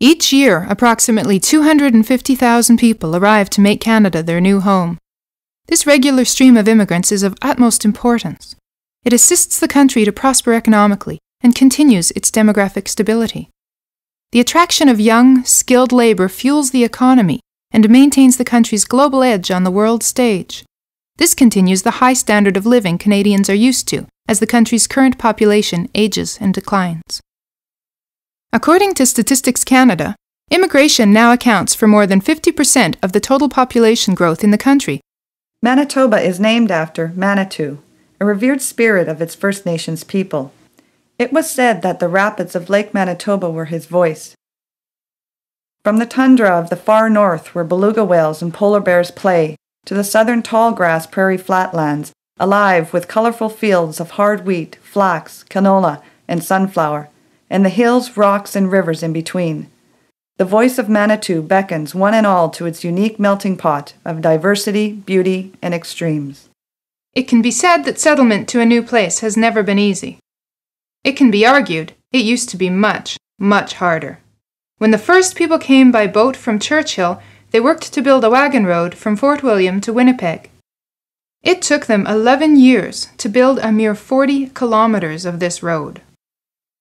Each year, approximately 250,000 people arrive to make Canada their new home. This regular stream of immigrants is of utmost importance. It assists the country to prosper economically and continues its demographic stability. The attraction of young, skilled labor fuels the economy and maintains the country's global edge on the world stage. This continues the high standard of living Canadians are used to as the country's current population ages and declines. According to Statistics Canada, immigration now accounts for more than 50% of the total population growth in the country. Manitoba is named after Manitou, a revered spirit of its First Nations people. It was said that the rapids of Lake Manitoba were his voice. From the tundra of the far north where beluga whales and polar bears play, to the southern tallgrass prairie flatlands, alive with colorful fields of hard wheat, flax, canola, and sunflower, and the hills, rocks, and rivers in between. The voice of Manitou beckons one and all to its unique melting pot of diversity, beauty, and extremes. It can be said that settlement to a new place has never been easy. It can be argued it used to be much, much harder. When the first people came by boat from Churchill, they worked to build a wagon road from Fort William to Winnipeg. It took them 11 years to build a mere 40 kilometers of this road.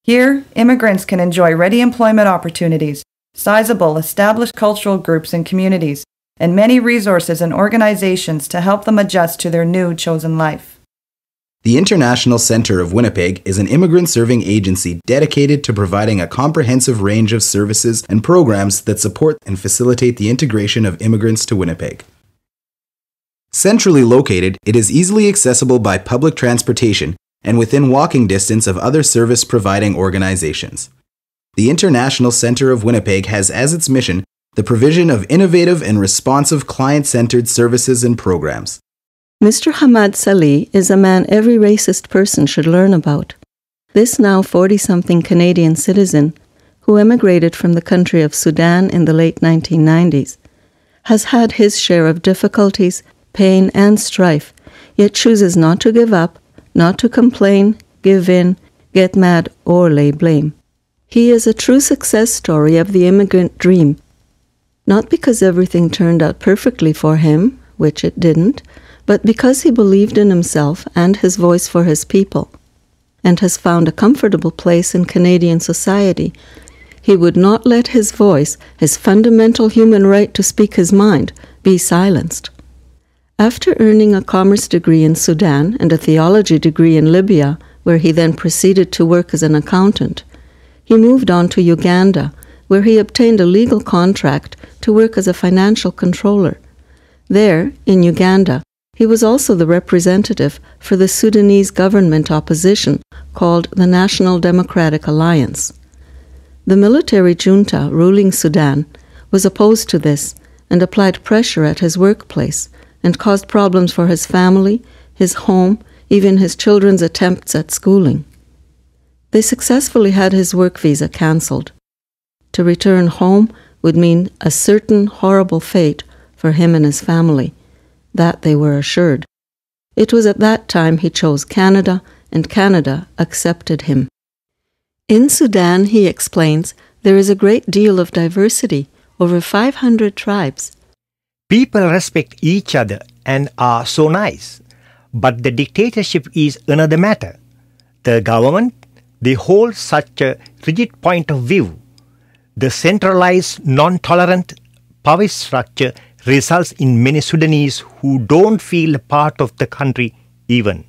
Here, immigrants can enjoy ready employment opportunities, sizable established cultural groups and communities, and many resources and organizations to help them adjust to their new chosen life. The International Centre of Winnipeg is an immigrant-serving agency dedicated to providing a comprehensive range of services and programs that support and facilitate the integration of immigrants to Winnipeg. Centrally located, it is easily accessible by public transportation and within walking distance of other service-providing organizations. The International Centre of Winnipeg has as its mission the provision of innovative and responsive client-centered services and programs. Mr. Hamad Salih is a man every racist person should learn about. This now 40-something Canadian citizen, who emigrated from the country of Sudan in the late 1990s, has had his share of difficulties, pain, and strife, yet chooses not to give up, not to complain, give in, get mad, or lay blame. He is a true success story of the immigrant dream, not because everything turned out perfectly for him, which it didn't, but because he believed in himself and his voice for his people, and has found a comfortable place in Canadian society. He would not let his voice, his fundamental human right to speak his mind, be silenced. After earning a commerce degree in Sudan and a theology degree in Libya, where he then proceeded to work as an accountant, he moved on to Uganda, where he obtained a legal contract to work as a financial controller. There, in Uganda, he was also the representative for the Sudanese government opposition called the National Democratic Alliance. The military junta ruling Sudan was opposed to this and applied pressure at his workplace and caused problems for his family, his home, even his children's attempts at schooling. They successfully had his work visa cancelled. To return home would mean a certain horrible fate for him and his family. That they were assured. It was at that time he chose Canada, and Canada accepted him. In Sudan, he explains, there is a great deal of diversity, over 500 tribes. People respect each other and are so nice. But the dictatorship is another matter. The government, they hold such a rigid point of view. The centralized, non-tolerant power structure results in many Sudanese who don't feel a part of the country even.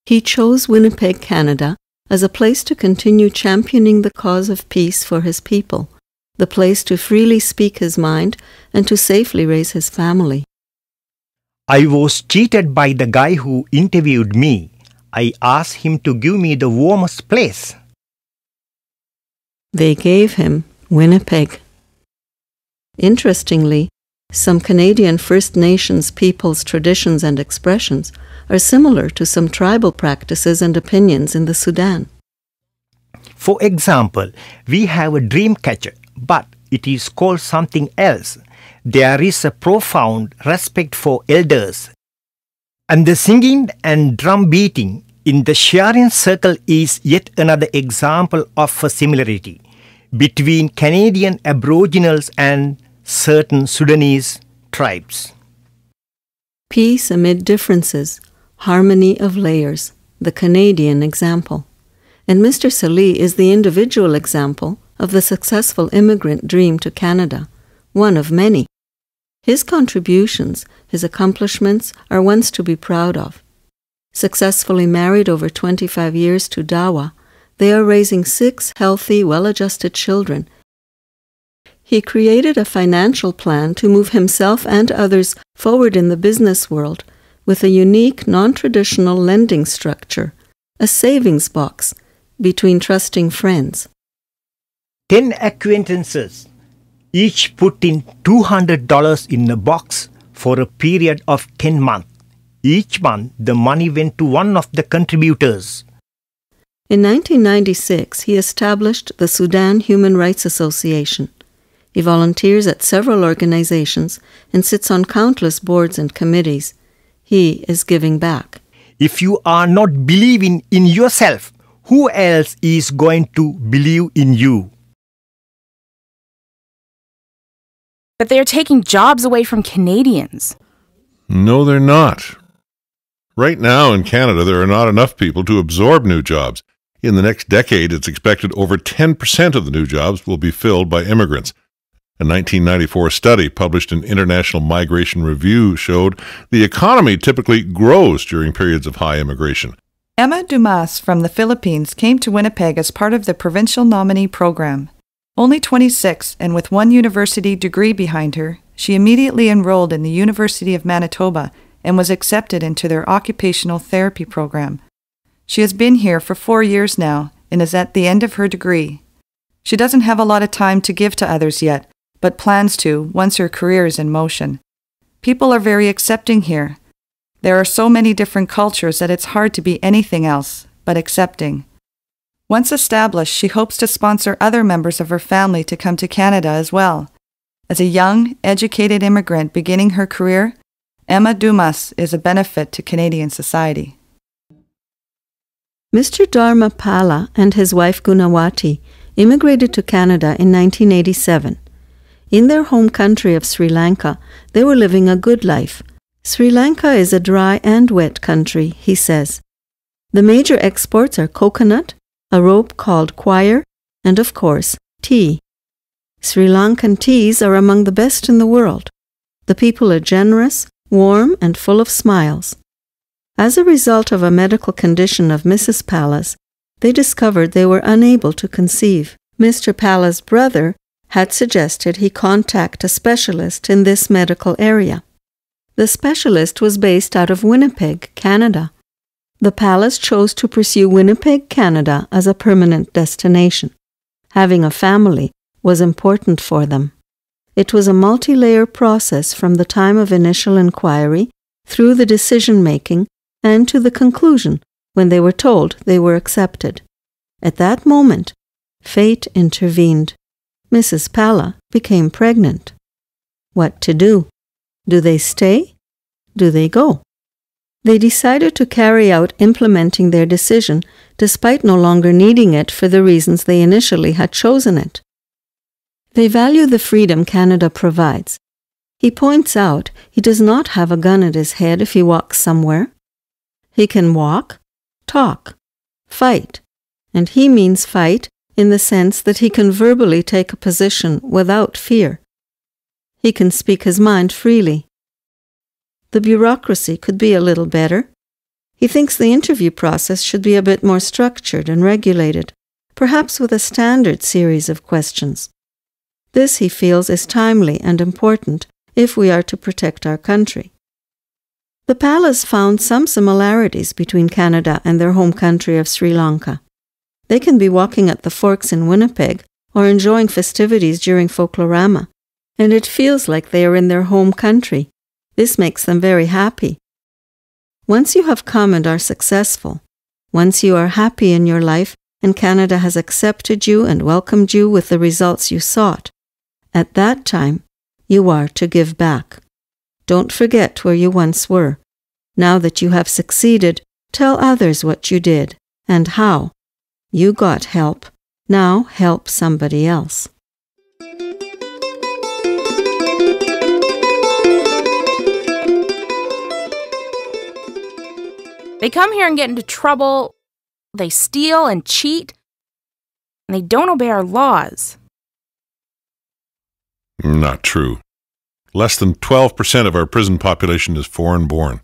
He chose Winnipeg, Canada, as a place to continue championing the cause of peace for his people, the place to freely speak his mind and to safely raise his family. I was cheated by the guy who interviewed me. I asked him to give me the warmest place. They gave him Winnipeg. Interestingly, some Canadian First Nations peoples' traditions and expressions are similar to some tribal practices and opinions in the Sudan. For example, we have a dream catcher, but it is called something else. There is a profound respect for elders. And the singing and drum beating in the sharing circle is yet another example of a similarity. between Canadian Aboriginals and certain Sudanese tribes. Peace amid differences, harmony of layers, the Canadian example. And Mr. Salih is the individual example of the successful immigrant dream to Canada, one of many. His contributions, his accomplishments are ones to be proud of. Successfully married over 25 years to Dawa, they are raising 6 healthy, well-adjusted children. He created a financial plan to move himself and others forward in the business world with a unique, non-traditional lending structure, a savings box between trusting friends. 10 acquaintances each put in $200 in a box for a period of 10 months. Each month, the money went to one of the contributors. In 1996, he established the Sudan Human Rights Association. He volunteers at several organizations and sits on countless boards and committees. He is giving back. If you are not believing in yourself, who else is going to believe in you? But they are taking jobs away from Canadians. No, they're not. Right now in Canada, there are not enough people to absorb new jobs. In the next decade, it's expected over 10% of the new jobs will be filled by immigrants. A 1994 study published in International Migration Review showed the economy typically grows during periods of high immigration. Emma Dumas from the Philippines came to Winnipeg as part of the provincial nominee program. Only 26 and with 1 university degree behind her, she immediately enrolled in the University of Manitoba and was accepted into their occupational therapy program. She has been here for 4 years now and is at the end of her degree. She doesn't have a lot of time to give to others yet, but plans to once her career is in motion. People are very accepting here. There are so many different cultures that it's hard to be anything else but accepting. Once established, she hopes to sponsor other members of her family to come to Canada as well. As a young, educated immigrant beginning her career, Emma Dumas is a benefit to Canadian society. Mr. Dharma Pala and his wife Gunawati immigrated to Canada in 1987. In their home country of Sri Lanka, they were living a good life. Sri Lanka is a dry and wet country, he says. The major exports are coconut, a rope called coir, and of course, tea. Sri Lankan teas are among the best in the world. The people are generous, warm, and full of smiles. As a result of a medical condition of Mrs. Pala's, they discovered they were unable to conceive. Mr. Pala's brother had suggested he contact a specialist in this medical area. The specialist was based out of Winnipeg, Canada. The Palas chose to pursue Winnipeg, Canada as a permanent destination. Having a family was important for them. It was a multi-layer process from the time of initial inquiry through the decision-making and to the conclusion when they were told they were accepted. At that moment, fate intervened. Mrs. Pala became pregnant. What to do? Do they stay? Do they go? They decided to carry out implementing their decision despite no longer needing it for the reasons they initially had chosen it. They value the freedom Canada provides. He points out he does not have a gun at his head if he walks somewhere. He can walk, talk, fight, and he means fight in the sense that he can verbally take a position without fear. He can speak his mind freely. The bureaucracy could be a little better. He thinks the interview process should be a bit more structured and regulated, perhaps with a standard series of questions. This, he feels, is timely and important if we are to protect our country. The Palas found some similarities between Canada and their home country of Sri Lanka. They can be walking at the Forks in Winnipeg or enjoying festivities during Folklorama, and it feels like they are in their home country. This makes them very happy. Once you have come and are successful, once you are happy in your life and Canada has accepted you and welcomed you with the results you sought, at that time you are to give back. Don't forget where you once were. Now that you have succeeded, tell others what you did and how. You got help. Now help somebody else. They come here and get into trouble, they steal and cheat, and they don't obey our laws. Not true. Less than 12% of our prison population is foreign-born.